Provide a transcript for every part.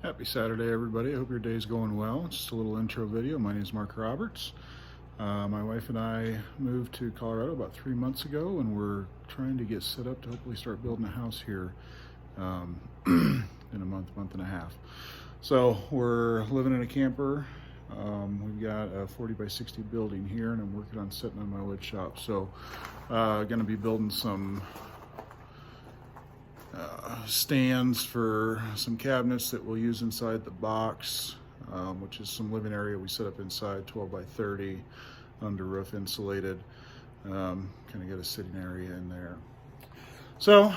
Happy Saturday, everybody. I hope your day's going well. Just a little intro video. My name is Mark Roberts. My wife and I moved to Colorado about 3 months ago, and we're trying to get set up to hopefully start building a house here in a month and a half. So we're living in a camper. We've got a 40 by 60 building here, and I'm working on setting on my wood shop. So going to be building some stands for some cabinets that we'll use inside the box, which is some living area we set up inside, 12 by 30, under roof insulated. Kind of got a sitting area in there. So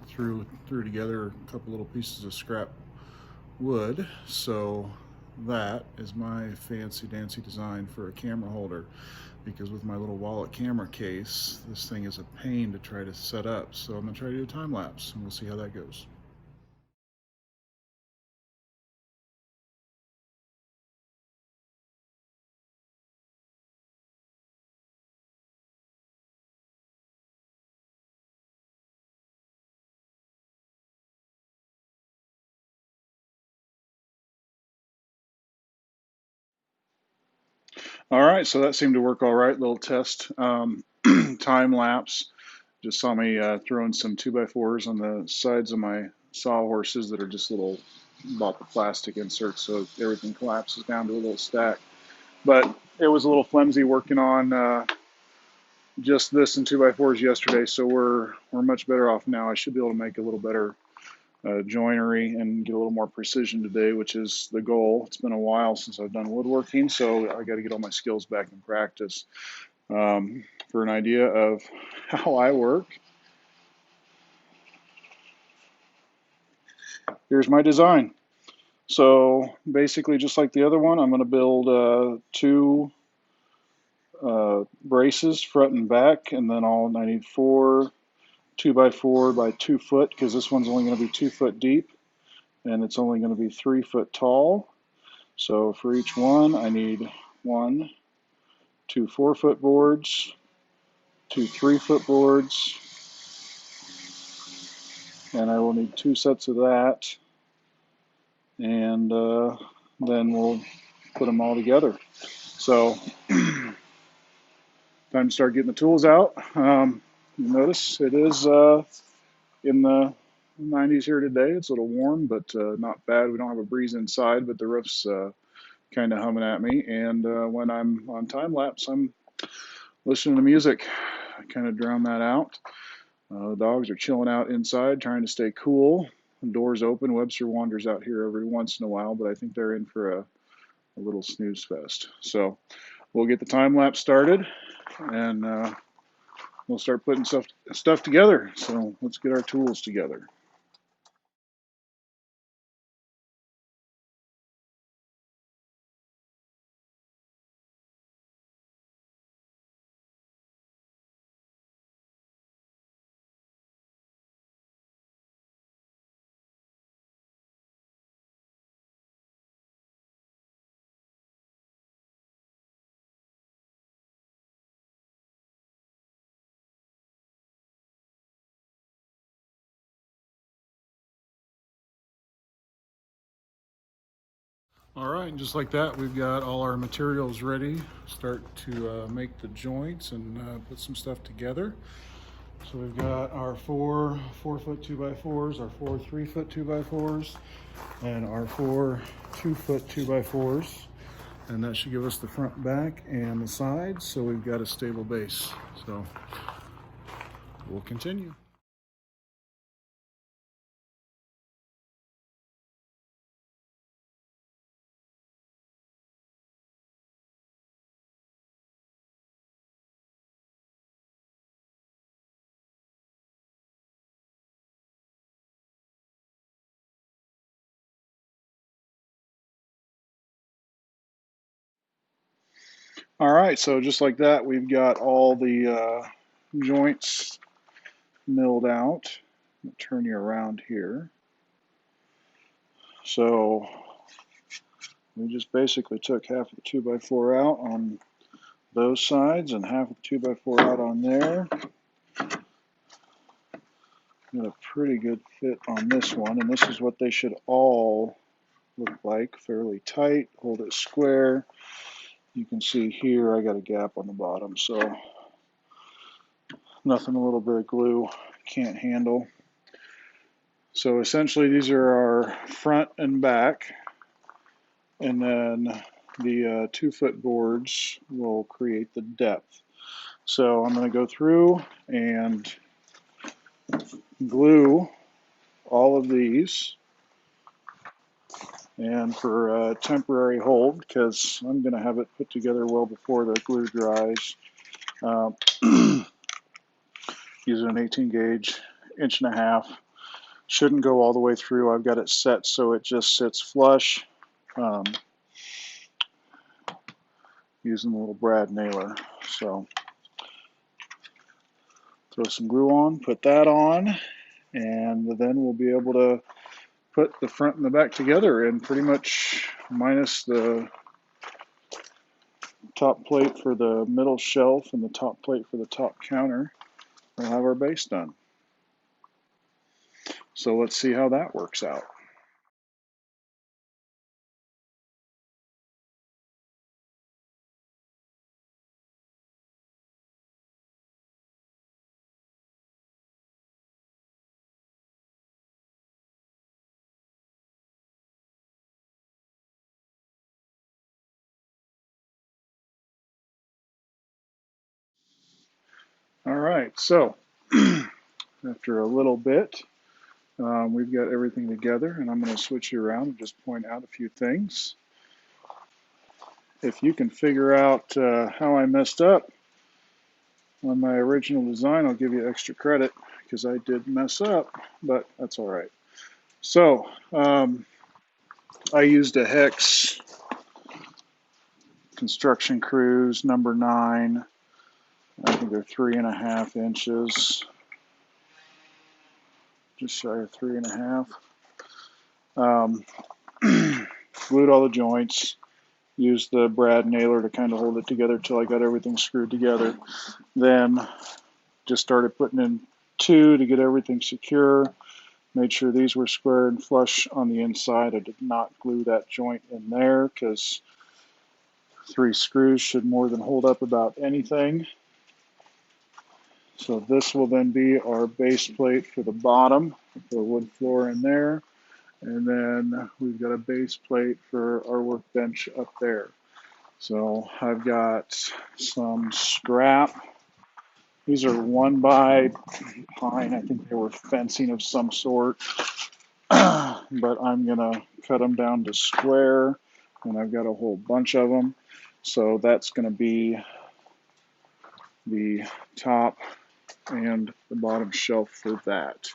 threw together a couple little pieces of scrap wood. So that is my fancy dancy design for a camera holder, because with my little wallet camera case, this thing is a pain to try to set up. So I'm gonna try to do a time lapse, and we'll see how that goes. All right, so that seemed to work all right. Little test time lapse. Just saw me throwing some 2x4s on the sides of my sawhorses that are just little, bought the plastic inserts so everything collapses down to a little stack. But it was a little flimsy working on just this and 2x4s yesterday, so we're much better off now. I should be able to make a little better joinery and get a little more precision today, which is the goal. It's been a while since I've done woodworking, so I got to get all my skills back in practice. For an idea of how I work, here's my design. So basically, just like the other one, I'm going to build two braces front and back, and then I need 4 2x4 by 2 foot, because this one's only going to be 2 foot deep and it's only going to be 3 foot tall. So for each one, I need 2 4 foot boards, 2 3 foot boards, and I will need 2 sets of that, and then we'll put them all together. So time to start getting the tools out. You notice it is in the 90s here today. It's a little warm, but not bad. We don't have a breeze inside, but the roof's kind of humming at me. And when I'm on time lapse, I'm listening to music. I kind of drown that out. The dogs are chilling out inside, trying to stay cool. The door's open. Webster wanders out here every once in a while, but I think they're in for a little snooze fest. So we'll get the time lapse started, and we'll start putting stuff together. So let's get our tools together. All right, and just like that, we've got all our materials ready. Start to make the joints and put some stuff together. So we've got our 4 4-foot 2x4s, our 4 3-foot 2x4s, and our 4 2-foot 2x4s. And that should give us the front, back, and the sides. So we've got a stable base. So we'll continue. All right, so just like that, we've got all the joints milled out. I'll turn you around here. So we just basically took half of the 2x4 out on those sides and half of the 2x4 out on there. Got a pretty good fit on this one, and this is what they should all like, fairly tight. Hold it square. You can see here I got a gap on the bottom, so nothing a little bit of glue can't handle. So essentially these are our front and back, and then the 2-foot boards will create the depth. So I'm going to go through and glue all of these, and for a temporary hold, because I'm going to have it put together well before the glue dries, uh, using an 18 gauge, 1.5 inch. Shouldn't go all the way through. I've got it set so it just sits flush, using the little brad nailer. So throw some glue on, put that on, and then we'll be able to put the front and the back together, and pretty much minus the top plate for the middle shelf and the top plate for the top counter, we'll have our base done. So let's see how that works out. All right, so after a little bit, we've got everything together, and I'm going to switch you around and just point out a few things. If you can figure out how I messed up on my original design, I'll give you extra credit, because I did mess up, but that's all right. So I used a hex construction crews number 9. I think they're 3.5 inches, just shy of 3.5. Glued all the joints, used the brad nailer to kind of hold it together till I got everything screwed together. Then just started putting in 2 to get everything secure. Made sure these were square and flush on the inside. I did not glue that joint in there, because 3 screws should more than hold up about anything. So this will then be our base plate for the bottom, the wood floor in there. And then we've got a base plate for our workbench up there. So I've got some scrap. These are 1x pine. I think they were fencing of some sort. But I'm going to cut them down to square, and I've got a whole bunch of them. So that's going to be the top and the bottom shelf for that.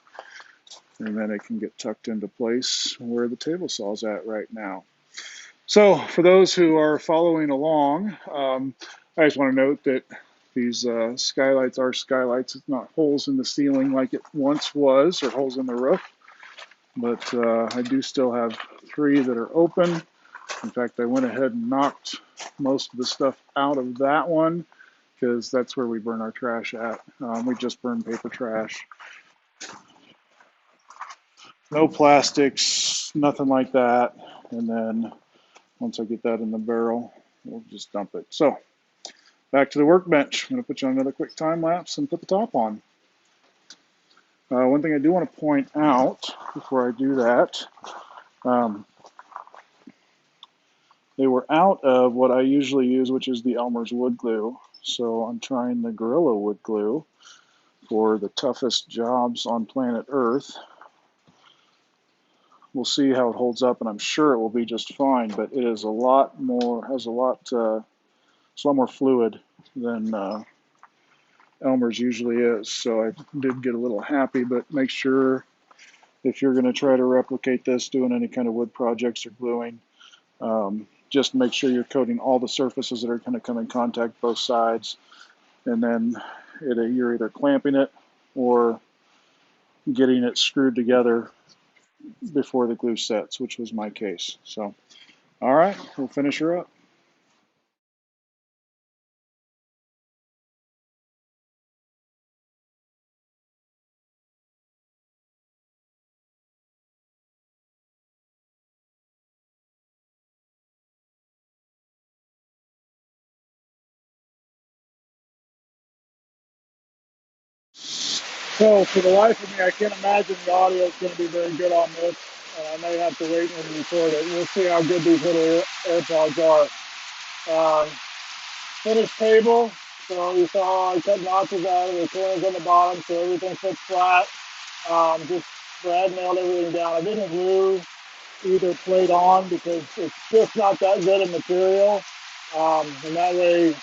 And then it can get tucked into place where the table saw is at right now. So for those who are following along, I just want to note that these skylights are skylights. It's not holes in the ceiling like it once was, or holes in the roof. But I do still have 3 that are open. In fact, I went ahead and knocked most of the stuff out of that one, because that's where we burn our trash at. We just burn paper trash. No plastics, nothing like that. And then once I get that in the barrel, we'll just dump it. So back to the workbench. I'm going to put you on another quick time lapse and put the top on. One thing I do want to point out before I do that, they were out of what I usually use, which is the Elmer's wood glue. So I'm trying the Gorilla wood glue for the toughest jobs on planet Earth. We'll see how it holds up, and I'm sure it will be just fine, but it is a lot more, it's a lot more fluid than Elmer's usually is. So I did get a little happy, but make sure if you're going to try to replicate this, doing any kind of wood projects or gluing, just make sure you're coating all the surfaces that are going to come in contact, both sides, and then you're either clamping it or getting it screwed together before the glue sets, which was my case. So, all right, we'll finish her up. So for the life of me, I can't imagine the audio is going to be very good on this. I may have to wait and record it. We'll see how good these little AirPods are. Finished table. So you saw I cut notches out of the corners on the bottom so everything fits flat. Just Brad nailed everything down. I didn't glue either plate on because it's just not that good a material. And that way,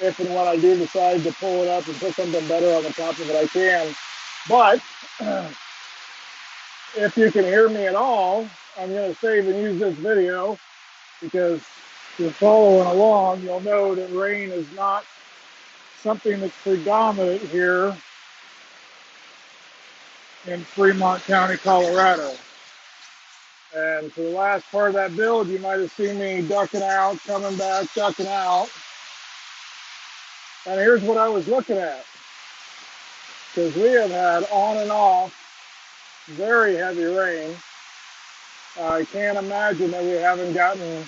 if and when I do decide to pull it up and put something better on the top of it, I can. But if you can hear me at all, I'm going to save and use this video because if you're following along, you'll know that rain is not something that's predominant here in Fremont County, Colorado. And for the last part of that build, you might have seen me ducking out, coming back, ducking out. And here's what I was looking at. Because we have had on and off very heavy rain. I can't imagine that we haven't gotten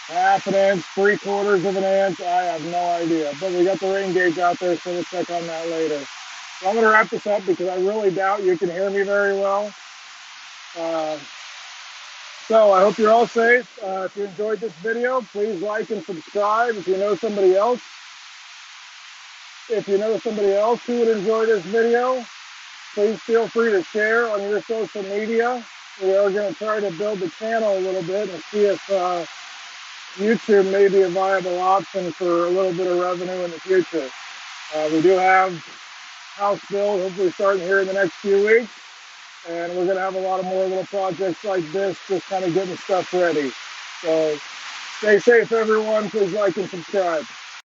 half an inch, 3/4 of an inch. I have no idea. But we got the rain gauge out there, so we'll check on that later. So I'm going to wrap this up because I really doubt you can hear me very well. So I hope you're all safe. If you enjoyed this video, please like and subscribe. If you know somebody else who would enjoy this video, please feel free to share on your social media. We are going to try to build the channel a little bit and see if YouTube may be a viable option for a little bit of revenue in the future. We do have house build hopefully starting here in the next few weeks. And we're going to have a lot of more little projects like this, just kind of getting stuff ready. So stay safe, everyone. Please like and subscribe.